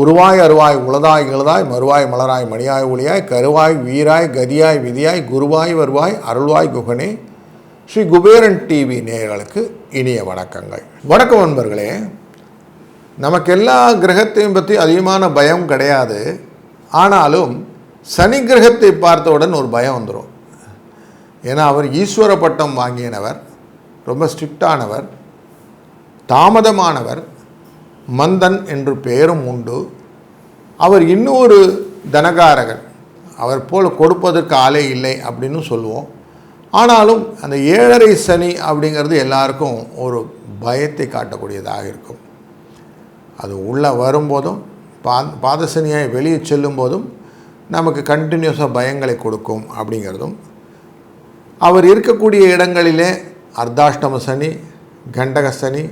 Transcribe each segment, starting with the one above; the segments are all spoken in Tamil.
உருவாய் அருவாய் உளதாய் இளதாய் மறுவாய் மலராய் மணியாய் ஒளியாய் கருவாய் வீராய் கதியாய் விதியாய் குருவாய் வருவாய் அருள்வாய் குகனே. ஸ்ரீ குபேரன் டிவி நேயர்களுக்கு இனிய வணக்கங்கள். வணக்கம் நண்பர்களே. நமக்கு எல்லா கிரகத்தையும் பற்றி அதிகமான பயம் கிடையாது. ஆனாலும் சனி கிரகத்தை பார்த்தவுடன் ஒரு பயம் வந்துடும். ஏன்னா அவர் ஈஸ்வர பட்டம் வாங்கியனவர், ரொம்ப ஸ்ட்ரிக்டானவர், தாமதமானவர், மந்தன் என்று பெயரும் உண்டு. அவர் இன்னொரு தனகாரகன், அவர் போல் கொடுப்பதற்கு ஆளே இல்லை அப்படின்னு சொல்லுவோம். ஆனாலும் அந்த 7.5 சனி அப்படிங்கிறது எல்லாருக்கும் ஒரு பயத்தை காட்டக்கூடியதாக இருக்கும். அது உள்ளே வரும்போதும் பாதசனியாய் வெளியே செல்லும் போதும் நமக்கு கண்டினியூஸாக பயங்களை கொடுக்கும் அப்படிங்கிறதும், அவர் இருக்கக்கூடிய இடங்களிலே அர்த்தாஷ்டம சனி, கண்டக சனி,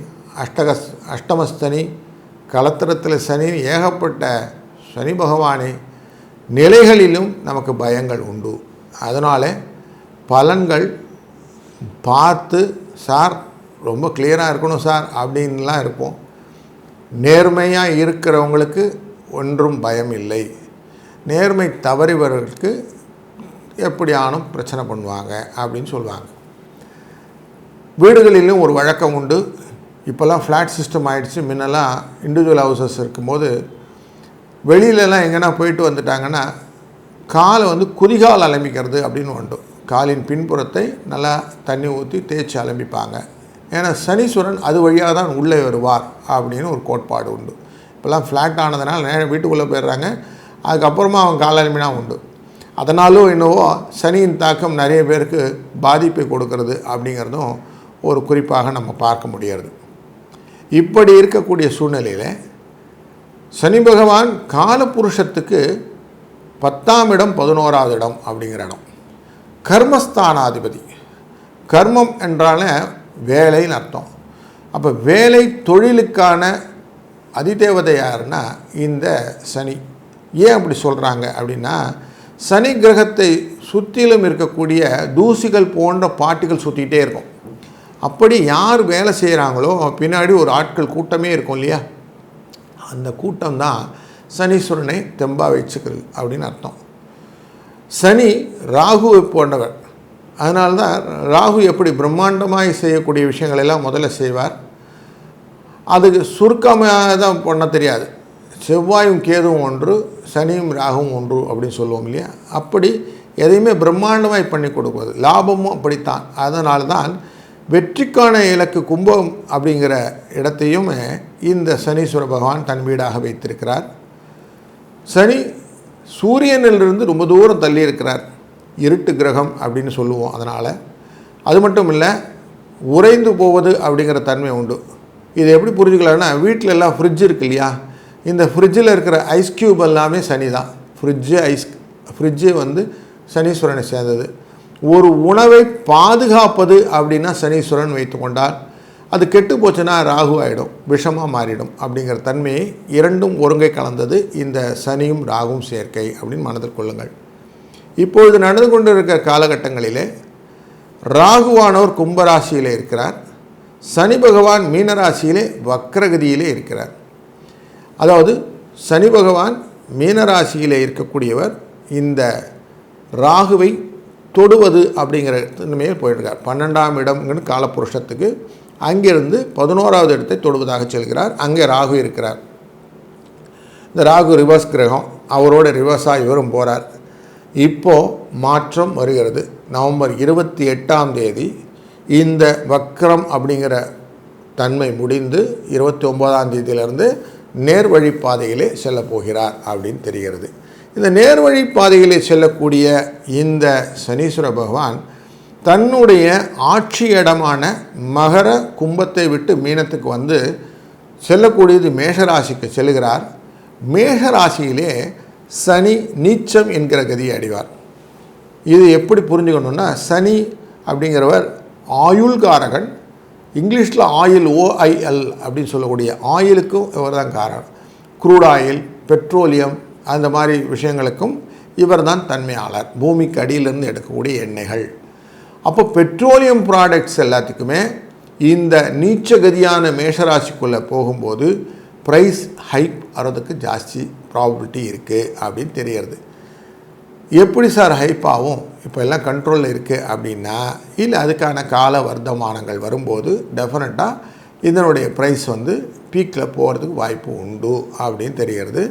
அஷ்டமஸ்தனி, கலத்திரத்தில் சனி, ஏகப்பட்ட சனி பகவானை நிலைகளிலும் நமக்கு பயங்கள் உண்டு. அதனால் பலன்கள் பார்த்து, சார் ரொம்ப கிளியராக இருக்கணும் சார் அப்படின்லாம் இருப்போம். நேர்மையாக இருக்கிறவங்களுக்கு ஒன்றும் பயம் இல்லை. நேர்மை தவறிவர்களுக்கு எப்படியானும் பிரச்சனை பண்ணுவாங்க அப்படின்னு சொல்லுவாங்க. வீடுகளிலும் ஒரு வழக்கம் உண்டு. இப்போல்லாம் ஃப்ளாட் சிஸ்டம் ஆகிடுச்சு. முன்னெல்லாம் இண்டிவிஜுவல் ஹவுசஸ் இருக்கும்போது வெளியிலலாம் எங்கன்னா போயிட்டு வந்துட்டாங்கன்னா காலை குதிகால் அலம்பிக்கிறது அப்படின்னு உண்டு. காலின் பின்புறத்தை நல்லா தண்ணி ஊற்றி தேய்ச்சி அலம்பிப்பாங்க. ஏன்னா சனீஸ்வரன் அது வழியாக தான் உள்ளே வருவார் அப்படின்னு ஒரு கோட்பாடு உண்டு. இப்போல்லாம் ஃப்ளாட் ஆனதுனால வீட்டுக்குள்ளே போயிடுறாங்க. அதுக்கப்புறமா அவங்க கால் அலம்பினா உண்டு. அதனாலும் என்னவோ சனியின் தாக்கம் நிறைய பேருக்கு பாதிப்பை கொடுக்கறது அப்படிங்கிறதும் ஒரு குறிப்பாக நம்ம பார்க்க முடியாது. இப்படி இருக்கக்கூடிய சூழ்நிலையில் சனி பகவான் காலபுருஷத்துக்கு 10ஆம் இடம் 11ஆவது இடம் அப்படிங்கிற இடம், கர்மஸ்தானாதிபதி. கர்மம் என்றால வேலைன்னு அர்த்தம். அப்போ வேலை தொழிலுக்கான அதிதேவதை யாருன்னா இந்த சனி. ஏன் அப்படி சொல்கிறாங்க அப்படின்னா, சனி கிரகத்தை சுற்றிலும் இருக்கக்கூடிய தூசிகள் போன்ற பாட்டிகள் சுற்றிக்கிட்டே இருக்கும். அப்படி யார் வேலை செய்கிறாங்களோ பின்னாடி ஒரு ஆட்கள் கூட்டமே இருக்கும் இல்லையா, அந்த கூட்டம் தான் சனீஸ்வரனை தெம்பாக வச்சுக்கிறது அப்படின்னு அர்த்தம். சனி ராகுவை போன்றவர். அதனால தான் ராகு எப்படி பிரம்மாண்டமாக செய்யக்கூடிய விஷயங்களெல்லாம் முதல்ல செய்வார். அதுக்கு சுருக்கமாக தான் பண்ண தெரியாது. செவ்வாயும் கேதுவும் ஒன்று, சனியும் ராகுவும் ஒன்று அப்படின்னு சொல்லுவோம் இல்லையா. அப்படி எதையுமே பிரம்மாண்டமாய் பண்ணி கொடுக்குவது, லாபமும் அப்படித்தான். அதனால தான் வெற்றிக்கான இலக்கு கும்பம் அப்படிங்கிற இடத்தையும் இந்த சனீஸ்வர பகவான் தன் வீடாக வைத்திருக்கிறார். சனி சூரியனிலிருந்து ரொம்ப தூரம் தள்ளி இருக்கிறார், இருட்டு கிரகம் அப்படின்னு சொல்லுவோம். அதனால் அது மட்டும் இல்லை, உறைந்து போவது அப்படிங்கிற தன்மை உண்டு. இதை எப்படி புரிஞ்சுக்கலாம்னா, வீட்டில் எல்லாம் ஃப்ரிட்ஜ் இருக்கு இல்லையா, இந்த ஃப்ரிட்ஜில் இருக்கிற ஐஸ் க்யூப் எல்லாமே சனி தான். ஃப்ரிட்ஜு சனீஸ்வரனை சேர்ந்தது. ஒரு உணவை பாதுகாப்பது அப்படின்னா சனீஸ்வரன் வைத்து கொண்டால், அது கெட்டு போச்சுன்னா ராகு ஆகிடும், விஷமாக மாறிடும். அப்படிங்கிற தன்மையை இரண்டும் ஒருங்கை கலந்தது இந்த சனியும் ராகுவும் சேர்க்கை அப்படின்னு மனதில் கொள்ளுங்கள். இப்பொழுது நடந்து கொண்டு இருக்கிற காலகட்டங்களிலே ராகுவானவர் கும்பராசியிலே இருக்கிறார், சனி பகவான் மீனராசியிலே வக்ரகதியிலே இருக்கிறார். அதாவது சனி பகவான் மீனராசியிலே இருக்கக்கூடியவர் இந்த ராகுவை தொடுவது அப்படிங்கிற தன்மையில் போயிட்டுருக்கார். 12ஆம் இடம்னு காலப்புருஷத்துக்கு அங்கிருந்து 11ஆவது இடத்தை தொடுவதாக செல்கிறார். அங்கே ராகு இருக்கிறார். இந்த ராகு ரிவர்ஸ் கிரகம், அவரோட ரிவர்ஸாக இவரும் போகிறார். இப்போது மாற்றம் வருகிறது. நவம்பர் 28ஆம் தேதி இந்த வக்ரம் அப்படிங்கிற தன்மை முடிந்து 29ஆம் தேதியிலிருந்து நேர்வழி பாதையிலே செல்ல போகிறார் அப்படின்னு தெரிகிறது. இந்த நேர்வழி பாதையிலே செல்லக்கூடிய இந்த சனீஸ்வர பகவான் தன்னுடைய ஆட்சி இடமான மகர கும்பத்தை விட்டு மீனத்துக்கு செல்லக்கூடியது மேஷராசிக்கு செல்கிறார். மேஷராசியிலே சனி நீச்சம் என்கிற கதியை அடைவார். இது எப்படி புரிஞ்சுக்கணுன்னா, சனி அப்படிங்கிறவர் ஆயுள்காரகன். இங்கிலீஷில் ஆயில், OIL அப்படின்னு சொல்லக்கூடிய ஆயிலுக்கும் இவர் தான் காரகன். க்ரூட் ஆயில், பெட்ரோலியம், அந்த மாதிரி விஷயங்களுக்கும் இவர் தான் தன்மையாளர். பூமிக்கு அடியிலிருந்து எடுக்கக்கூடிய எண்ணெய்கள். அப்போ பெட்ரோலியம் ப்ராடக்ட்ஸ் எல்லாத்துக்குமே இந்த நீச்சகதியான மேஷராசிக்குள்ளே போகும்போது ப்ரைஸ் ஹைப் ஆகிறதுக்கு ஜாஸ்தி ப்ராபபிலிட்டி இருக்குது அப்படின்னு தெரியறது. எப்படி சார் ஹைப் ஆகும், இப்போ எல்லாம் கண்ட்ரோலில் இருக்குது அப்படின்னா, இல்லை அதுக்கான கால வர்த்தமானங்கள் வரும்போது டெஃபினட்டாக இதனுடைய ப்ரைஸ் வந்து பீக்கில் போகிறதுக்கு வாய்ப்பு உண்டு அப்படின்னு தெரிகிறது.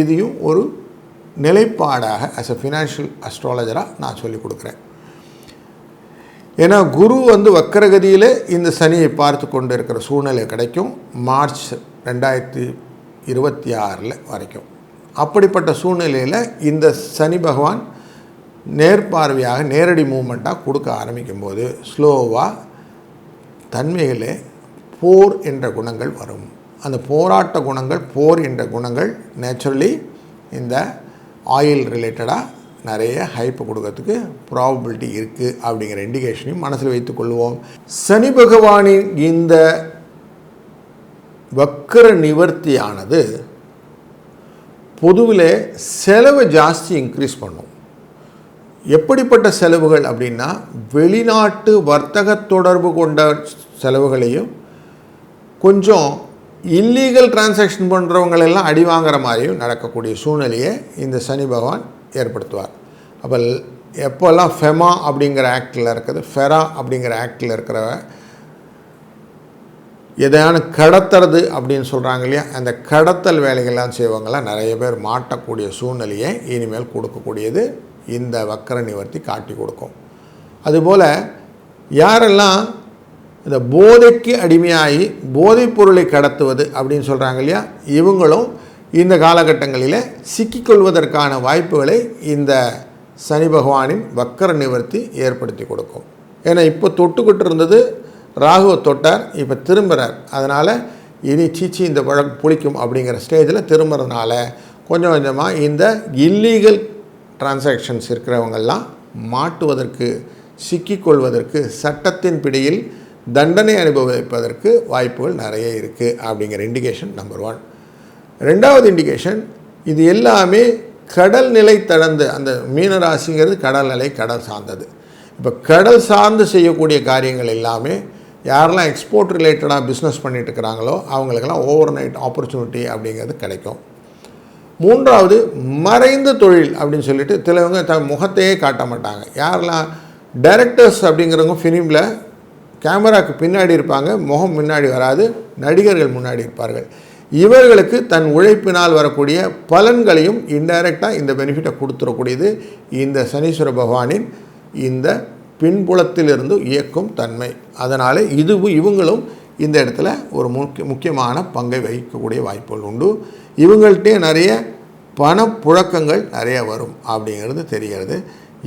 இதையும் ஒரு நிலைப்பாடாக ஆஸ் எ ஃபினான்ஷியல் அஸ்ட்ராலஜராக நான் சொல்லிக் கொடுக்குறேன். ஏன்னா குரு வந்து வக்கரகதியில் இந்த சனியை பார்த்து கொண்டு இருக்கிற சூழ்நிலை கிடைக்கும் மார்ச் 2026 வரைக்கும். அப்படிப்பட்ட சூழ்நிலையில் இந்த சனி பகவான் நேர்பார்வையாக நேரடி மூமெண்ட்டாக கொடுக்க ஆரம்பிக்கும்போது ஸ்லோவாக தன்மைகளே போர் என்ற குணங்கள் வரும். அந்த போராட்ட குணங்கள், போர் என்ற குணங்கள் நேச்சுரலி இந்த ஆயில் ரிலேட்டடாக நிறைய ஹைப்பு கொடுக்கறதுக்கு ப்ராபபிலிட்டி இருக்குது அப்படிங்கிற இண்டிகேஷனையும் மனசில் வைத்துக்கொள்வோம். சனி பகவானின் இந்த வக்கர நிவர்த்தியானது பொதுவில் செலவை ஜாஸ்தி இன்க்ரீஸ் பண்ணும். எப்படிப்பட்ட செலவுகள் அப்படின்னா, வெளிநாட்டு வர்த்தக தொடர்பு கொண்ட செலவுகளையும், கொஞ்சம் இல்லீகல் டிரான்சாக்ஷன் பண்ணுறவங்களெல்லாம் அடி வாங்குற மாதிரியும் நடக்கக்கூடிய சூழ்நிலையை இந்த சனி பகவான் ஏற்படுத்துவார். அப்போ எப்போல்லாம் ஃபெமா அப்படிங்கிற ஆக்டில் இருக்குது, ஃபெரா அப்படிங்கிற ஆக்டில் இருக்கிற எதையான கடத்துறது அப்படின்னு சொல்கிறாங்க இல்லையா, அந்த கடத்தல் வேலைகள்லாம் செய்வாங்களாம் நிறைய பேர் மாட்டக்கூடிய சூழ்நிலையை இனிமேல் கொடுக்கக்கூடியது இந்த வக்கர நிவர்த்தி காட்டி கொடுக்கும். அதுபோல் யாரெல்லாம் இந்த போதைக்கு அடிமையாகி போதைப் பொருளை கடத்துவது அப்படின்னு சொல்கிறாங்க இல்லையா, இவங்களும் இந்த காலகட்டங்களில் சிக்கிக்கொள்வதற்கான வாய்ப்புகளை இந்த சனி பகவானின் வக்கர நிவர்த்தி ஏற்படுத்தி கொடுக்கும். ஏன்னா இப்போ தொட்டுக்கிட்டு இருந்தது ராகுவை தொட்டார், இப்போ திரும்புகிறார். அதனால் இனி சீச்சி இந்த பழம் புளிக்கும் அப்படிங்கிற ஸ்டேஜில் திரும்புறதுனால கொஞ்சம் கொஞ்சமாக இந்த இல்லீகல் டிரான்சாக்ஷன்ஸ் இருக்கிறவங்கெல்லாம் மாட்டுவதற்கு, சிக்கிக்கொள்வதற்கு, சட்டத்தின் பிடியில் தண்டனை அனுபவிப்பதற்கு வாய்ப்புகள் நிறைய இருக்குது அப்படிங்கிற இண்டிகேஷன் நம்பர் 1. ரெண்டாவது இண்டிகேஷன், இது எல்லாமே கடல் நிலை தடந்து, அந்த மீனராசிங்கிறது கடல் நிலை, கடல் சார்ந்தது. இப்போ கடல் சார்ந்து செய்யக்கூடிய காரியங்கள் எல்லாமே யாரெல்லாம் எக்ஸ்போர்ட் ரிலேட்டடாக பிஸ்னஸ் பண்ணிட்டு இருக்கிறாங்களோ அவங்களுக்கெல்லாம் ஓவர் நைட் ஆப்பர்ச்சுனிட்டி அப்படிங்கிறது கிடைக்கும். மூன்றாவது, மறைந்த தொழில் அப்படின்னு சொல்லிட்டு சிலவங்க முகத்தையே காட்ட மாட்டாங்க. யாரெல்லாம் டைரக்டர்ஸ் அப்படிங்கிறவங்க ஃபிலிமில் கேமராவுக்கு பின்னாடி இருப்பாங்க, முகம் முன்னாடி வராது, நடிகர்கள் முன்னாடி இருப்பார்கள். இவர்களுக்கு தன் உழைப்பினால் வரக்கூடிய பலன்களையும் இன்டைரக்டாக இந்த பெனிஃபிட்டை கொடுத்துடக்கூடியது இந்த சனீஸ்வர பகவானின் இந்த பின்புலத்திலிருந்து இயக்கும் தன்மை. அதனால் இவங்களும் இந்த இடத்துல ஒரு முக்கியமான பங்கை வகிக்கக்கூடிய வாய்ப்புகள் உண்டு. இவங்கள்ட்டே நிறைய பணப்புழக்கங்கள் நிறைய வரும் அப்படிங்கிறது தெரிகிறது.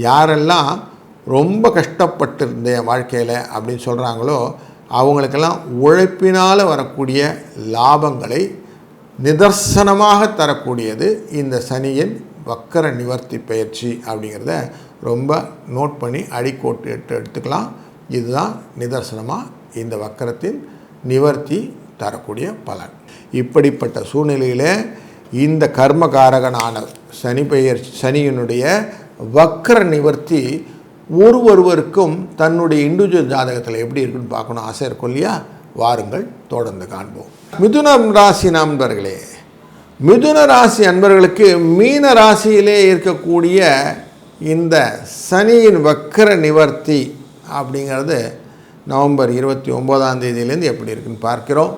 யாரெல்லாம் ரொம்ப கஷ்டப்பட்டிருந்த வாழ்க்கையில் அப்படின்னு சொல்கிறாங்களோ அவங்களுக்கெல்லாம் உழைப்பினால் வரக்கூடிய லாபங்களை நிதர்சனமாக தரக்கூடியது இந்த சனியின் வக்கர நிவர்த்தி பயிற்சி அப்படிங்கிறத ரொம்ப நோட் பண்ணி அடிக்கோட்டு எடுத்துக்கலாம். இதுதான் நிதர்சனமாக இந்த வக்கரத்தின் நிவர்த்தி தரக்கூடிய பலன். இப்படிப்பட்ட சூழ்நிலையில் இந்த கர்மகாரகனான சனியினுடைய வக்கர நிவர்த்தி ஒருவருக்கும் தன்னுடைய இண்டிவிஜுவல் ஜாதகத்தில் எப்படி இருக்குன்னு பார்க்கணும் ஆசை இருக்கும் இல்லையா? வாருங்கள் தொடர்ந்து காண்போம். மிதுனம் ராசி நண்பர்களே, மிதுன ராசி அன்பர்களுக்கு மீன ராசியிலே இருக்கக்கூடிய இந்த சனியின் வக்கர நிவர்த்தி அப்படிங்கிறது நவம்பர் 29 எப்படி இருக்குன்னு பார்க்கிறோம்.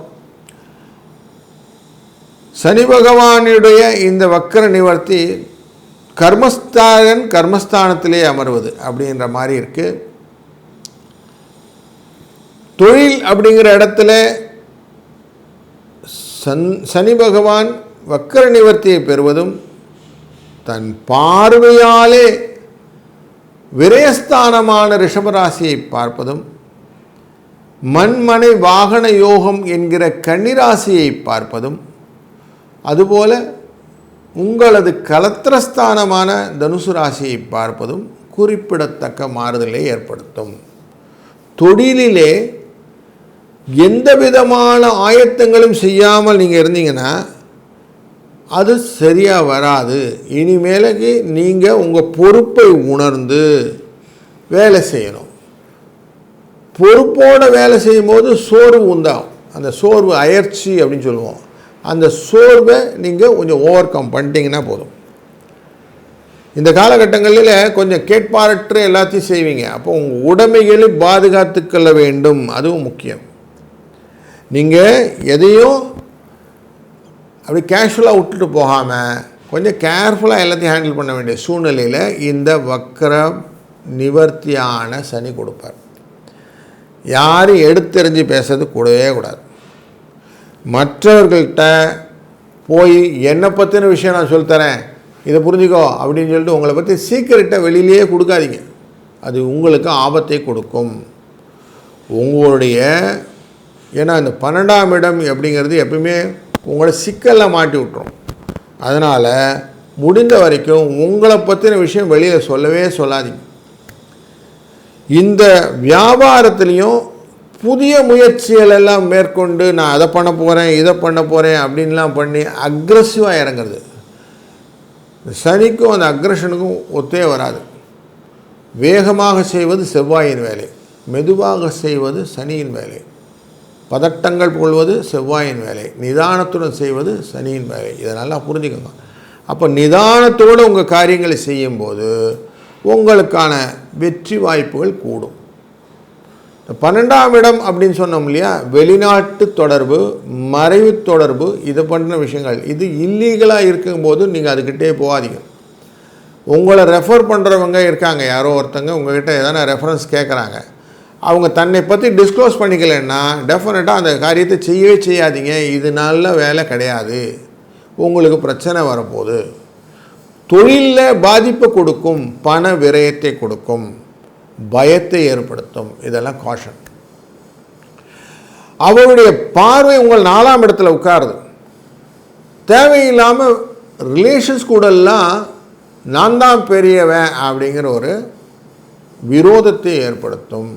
சனி பகவானுடைய இந்த வக்கர நிவர்த்தி கர்மஸ்தானத்திலே அமர்வது அப்படின்ற மாதிரி இருக்குது. தொழில் அப்படிங்கிற இடத்துல சனி பகவான் வக்கர நிவர்த்தியை பெறுவதும், தன் பார்வையாலே விரயஸ்தானமான ரிஷபராசியை பார்ப்பதும், மண்மனை வாகன யோகம் என்கிற கன்னிராசியை பார்ப்பதும், அதுபோல உங்களது கலத்திரஸ்தானமான தனுசு ராசியை பார்ப்பதும் குறிப்பிடத்தக்க மாறுதலை ஏற்படுத்தும். தொழிலிலே எந்த விதமான ஆயத்தங்களும் செய்யாமல் நீங்கள் இருந்தீங்கன்னா அது சரியாக வராது. இனிமேலுக்கு நீங்கள் உங்கள் பொறுப்பை உணர்ந்து வேலை செய்யணும். பொறுப்போடு வேலை செய்யும்போது சோர்வு உண்டாகும். அந்த சோர்வு அயற்சி அப்படின்னு சொல்லுவோம். அந்த சோர்வை நீங்கள் கொஞ்சம் ஓவர் கம் பண்ணிட்டீங்கன்னா போதும். இந்த காலகட்டங்களில் கொஞ்சம் கேட்பாரற்று எல்லாத்தையும் செய்வீங்க. அப்போ உங்கள் உடைமைகளை பாதுகாத்துக்கொள்ள வேண்டும், அதுவும் முக்கியம். நீங்கள் எதையும் அப்படி கேஷுவலாக விட்டுட்டு போகாமல் கொஞ்சம் கேர்ஃபுல்லாக எல்லாத்தையும் ஹேண்டில் பண்ண வேண்டிய சூழ்நிலையில் இந்த வக்கர நிவர்த்தியான சனி கொடுப்பார். யாரும் எடுத்தெறிஞ்சு பேசுறது கூடவே கூடாது. மற்றவர்கள்ட்ட போய் என்னை பற்றின விஷயம் நான் சொல்லித்தரேன், இதை புரிஞ்சுக்கோ அப்படின்னு சொல்லிட்டு உங்களை பற்றி சீக்கிரட்டை வெளியிலேயே கொடுக்காதீங்க. அது உங்களுக்கு ஆபத்தை கொடுக்கும். உங்களுடைய ஏன்னா இந்த 12ஆம் இடம் அப்படிங்கிறது எப்பவுமே உங்களை சிக்கலில் மாட்டி விட்டுரும். அதனால் முடிந்த வரைக்கும் உங்களை பற்றின விஷயம் வெளியில் சொல்லவே சொல்லாதீங்க. இந்த வியாபாரத்துலேயும் புதிய முயற்சிகள் எல்லாம் மேற்கொண்டு நான் அதை பண்ண போகிறேன் இதை பண்ண போகிறேன் அப்படின்லாம் பண்ணி அக்ரெசிவாக இறங்குறது சனிக்கும் அந்த அக்ரெஷனுக்கும் ஒத்தே வராது. வேகமாக செய்வது செவ்வாயின் வேலை, மெதுவாக செய்வது சனியின் வேலை. பதட்டங்கள் கொள்வது செவ்வாயின் வேலை, நிதானத்துடன் செய்வது சனியின் வேலை. இதை நல்லா புரிஞ்சுக்கோங்க. அப்போ நிதானத்தோடு உங்கள் காரியங்களை செய்யும்போது உங்களுக்கான வெற்றி வாய்ப்புகள் கூடும். 12ஆம் இடம் அப்படின்னு சொன்னோம் இல்லையா, வெளிநாட்டு தொடர்பு, மறைவு தொடர்பு, இதை பண்ணுற விஷயங்கள். இது இல்லீகலாக இருக்கும்போது நீங்கள் அதுக்கிட்டே போகாதீங்க. உங்களை ரெஃபர் பண்ணுறவங்க இருக்காங்க, யாரோ ஒருத்தங்க உங்கள்கிட்ட எதனா ரெஃபரன்ஸ் கேட்குறாங்க, அவங்க தன்னை பற்றி டிஸ்க்ளோஸ் பண்ணிக்கலைன்னா டெஃபினட்டாக அந்த காரியத்தை செய்யவே செய்யாதீங்க. இது நல்ல வேலை கிடையாது, உங்களுக்கு பிரச்சனை வரப்போகுது, தொழிலில் பாதிப்பை கொடுக்கும், பண விரயத்தை கொடுக்கும், பயத்தை ஏற்படுத்தும். இதெல்லாம் காஷன். அவருடைய பார்வை உங்கள் 4ஆம் இடத்துல உட்காருது. தேவையில்லாமல் ரிலேஷன்ஸ் கூடலாம் நான் தான் பெரியவன் அப்படிங்கிற ஒரு விரோதத்தை ஏற்படுத்தும்.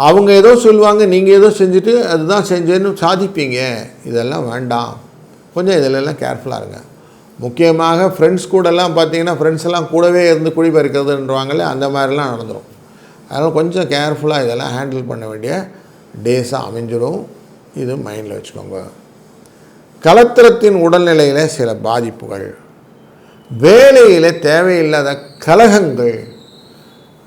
அவங்க ஏதோ சொல்லுவாங்க, நீங்கள் ஏதோ செஞ்சுட்டு அதுதான் செஞ்சேன்னு சாதிப்பீங்க. இதெல்லாம் வேண்டாம். கொஞ்சம் இதிலெல்லாம் கேர்ஃபுல்லாக இருங்க. முக்கியமாக ஃப்ரெண்ட்ஸ் கூடலாம் பார்த்தீங்கன்னா, ஃப்ரெண்ட்ஸ் எல்லாம் கூடவே இருந்து குழி பறிக்கிறதுன்றவாங்களே, அந்த மாதிரிலாம் நடந்துடும். அதனால் கொஞ்சம் கேர்ஃபுல்லாக இதெல்லாம் ஹேண்டில் பண்ண வேண்டிய டேஸாக அமைஞ்சிடும். இது மைண்டில் வச்சுக்கோங்க. கலத்திரத்தின் உடல்நிலையில் சில பாதிப்புகள், வேலையில் தேவையில்லாத கலகங்கள்,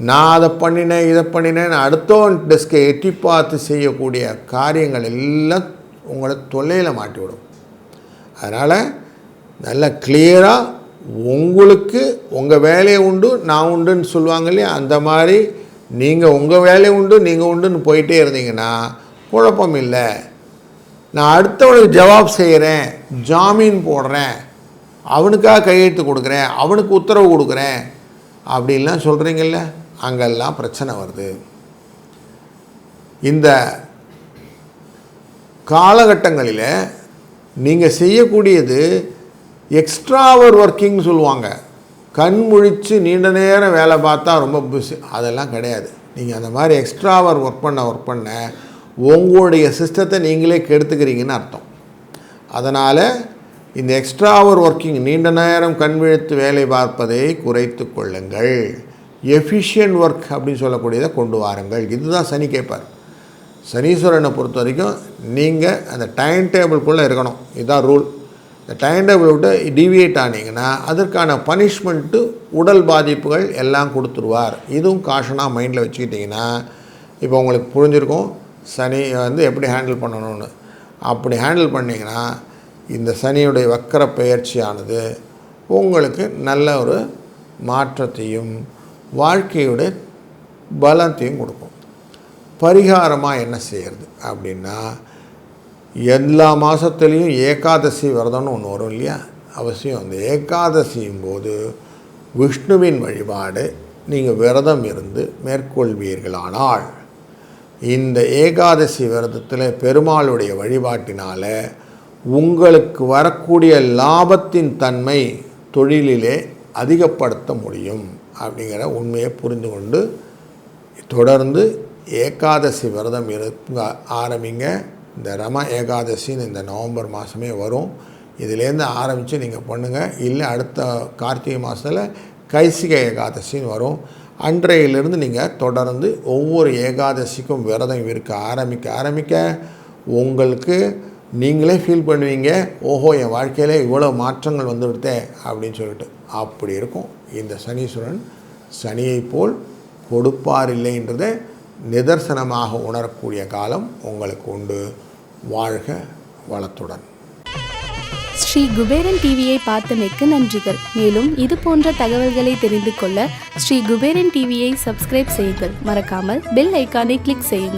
நான் அதை பண்ணினேன் இதை பண்ணினேன் அடுத்தவன் டெஸ்கை எட்டி பார்த்து செய்யக்கூடிய காரியங்கள் எல்லாம் உங்களை தொல்லையில் மாட்டிவிடும். அதனால் நல்ல கிளியராக உங்களுக்கு உங்கள் வேலையை உண்டு நான் உண்டுன்னு சொல்லுவாங்க இல்லையா, அந்த மாதிரி நீங்கள் உங்கள் வேலையை உண்டு நீங்கள் உண்டுன்னு போயிட்டே இருந்தீங்கன்னா குழப்பம் இல்லை. நான் அடுத்தவனுக்கு ஜவாப் செய்கிறேன், ஜாமீன் போடுறேன், அவனுக்காக கையெழுத்து கொடுக்குறேன், அவனுக்கு உத்தரவு கொடுக்குறேன் அப்படின்லாம் சொல்கிறீங்கல்ல, அங்கெல்லாம் பிரச்சனை வருது. இந்த காலகட்டங்களில் நீங்கள் செய்யக்கூடியது எக்ஸ்ட்ராவர் ஒர்க்கிங்னு சொல்லுவாங்க. கண் முழித்து நீண்ட நேரம் வேலை பார்த்தா ரொம்ப பிஸி, அதெல்லாம் கிடையாது. நீங்கள் அந்த மாதிரி எக்ஸ்ட்ராவர் ஒர்க் பண்ண உங்களுடைய சிஸ்டத்தை நீங்களே கெடுத்துக்கிறீங்கன்னு அர்த்தம். அதனால் இந்த எக்ஸ்ட்ராவர் ஒர்க்கிங், நீண்ட நேரம் கண் விழித்து வேலை பார்ப்பதை குறைத்து கொள்ளுங்கள். எஃபிஷியன்ட் ஒர்க் அப்படின்னு சொல்லக்கூடியதை கொண்டு வாருங்கள். இதுதான் சனி கேட்பார். சனீஸ்வரனை பொறுத்த வரைக்கும் நீங்கள் அந்த டைம் டேபிள்குள்ளே இருக்கணும். இதுதான் ரூல். இந்த டைம் டேபிள் விட்டு டிவியேட் ஆனீங்கன்னா அதற்கான பனிஷ்மெண்ட்டு, உடல் பாதிப்புகள் எல்லாம் கொடுத்துருவார். இதுவும் காஷனாக மைண்டில் வச்சுக்கிட்டிங்கன்னா இப்போ உங்களுக்கு புரிஞ்சிருக்கும் சனி எப்படி ஹேண்டில் பண்ணணும்னு. அப்படி ஹேண்டில் பண்ணிங்கன்னா இந்த சனியுடைய வக்கர பெயர்ச்சியானது உங்களுக்கு நல்ல ஒரு மாற்றத்தையும் வாழ்க்கையுடைய பலத்தையும் கொடுக்கும். பரிகாரமாக என்ன செய்கிறது அப்படின்னா, எல்லா மாதத்துலேயும் ஏகாதசி விரதம்னு ஒன்று வரும் இல்லையா, அவசியம் அந்த ஏகாதசியும் போது விஷ்ணுவின் வழிபாடு நீங்கள் விரதம் இருந்து மேற்கொள்வீர்களானால், இந்த ஏகாதசி விரதத்தில் பெருமாளுடைய வழிபாட்டினால் உங்களுக்கு வரக்கூடிய லாபத்தின் தன்மை தொழிலிலே அதிகப்படுத்த முடியும் அப்படிங்கிற உண்மையை புரிந்து கொண்டு தொடர்ந்து ஏகாதசி விரதம் இருக்க ஆரம்பிங்க. இந்த ரம ஏகாதசின்னு இந்த நவம்பர் மாதமே வரும். இதிலேருந்து ஆரம்பித்து நீங்கள் பண்ணுங்கள். இல்லை அடுத்த கார்த்திகை மாதத்தில் கைசிகை ஏகாதசின்னு வரும். அன்றையிலிருந்து நீங்கள் தொடர்ந்து ஒவ்வொரு ஏகாதசிக்கும் விரதம் இருக்க ஆரம்பிக்க உங்களுக்கு நீங்களே ஃபீல் பண்ணுவீங்க, ஓஹோ என் வாழ்க்கையில் இவ்வளோ மாற்றங்கள் வந்துவிட்டே அப்படின்னு சொல்லிட்டு. அப்படி இருக்கும். இந்த சனீஸ்வரன் சனியை போல் கொடுப்பார் இல்லைன்றதை நிதர்சனமாக உணரக்கூடிய காலம் உங்களுக்கு உண்டு. வாழ்க வளத்துடன். ஸ்ரீ குபேரன் டிவியை பார்த்தமைக்கு நன்றிகள். மேலும் இது போன்ற தகவல்களை தெரிந்து கொள்ள ஸ்ரீ குபேரன் டிவியை சப்ஸ்கிரைப் செய்யுங்கள். மறக்காமல் பெல் ஐக்கானை கிளிக் செய்யுங்கள்.